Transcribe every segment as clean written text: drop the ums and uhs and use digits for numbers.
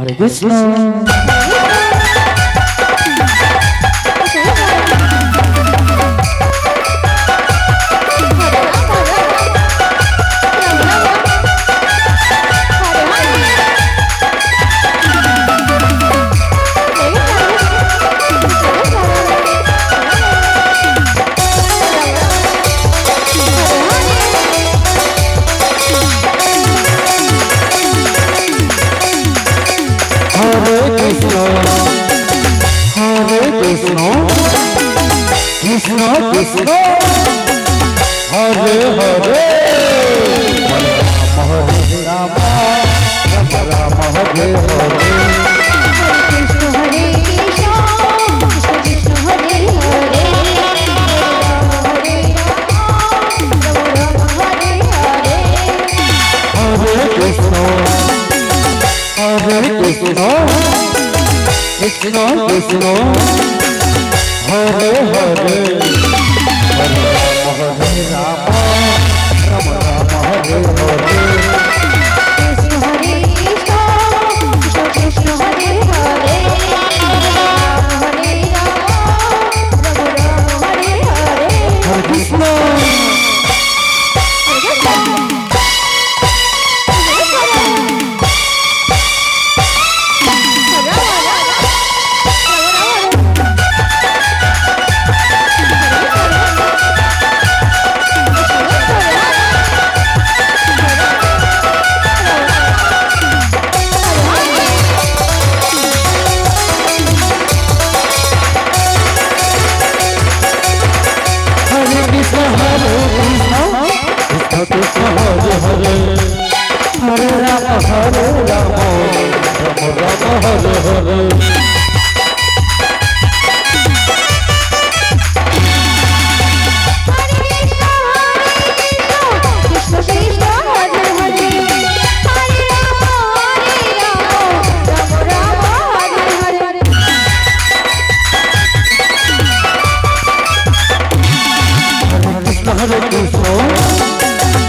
Hare Krishna Krishna Krishna Hare Hare Hare Ram Ram Ram Hare Hare Krishna Hare Krishna Krishna Krishna Hare Hare Hare Ram Ram Hare Hare Hare Krishna Krishna Krishna Hare Hare Hare Ram Ram Ram Hare Hare Krishna Hare Krishna Krishna Krishna Hare Hare Hare Ram Ram Hare Hare Hare Krishna Krishna Hare Hare Hare Ram Ram Ram Hare Hare Krishna Krishna Hare Hare Hare Ram Ram Ram Hare Hare Krishna Hare Krishna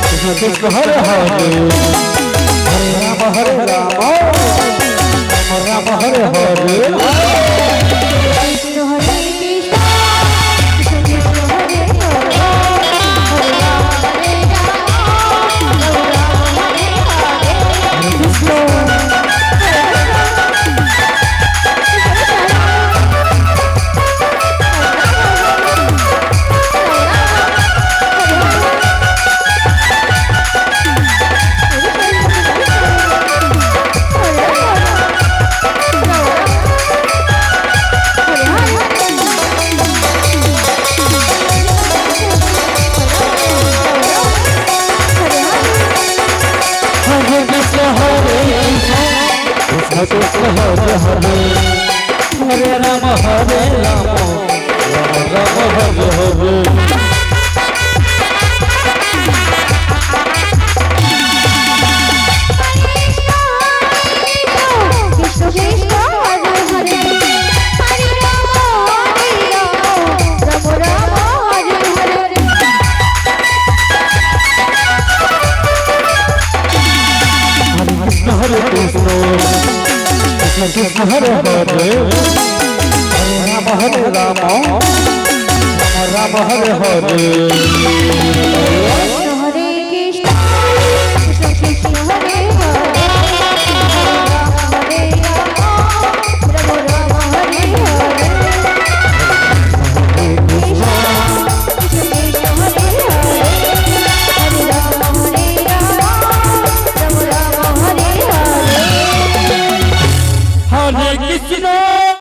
Krishna Krishna Hare Hare Hare Ram Ram Ram Hare Hare Krishna Hare Krishna Krishna Krishna Hare Hare Hare Ram Ram Hare Hare Hare Krishna Krishna Hare Hare Hare Ram Ram Ram Hare Hare Krishna Krishna Hare Hare Hare Ram Ram Hare Hare Krishna Hare Krishna Krishna Krishna Hare Hare Hare Ram Ram Ram Hare Hare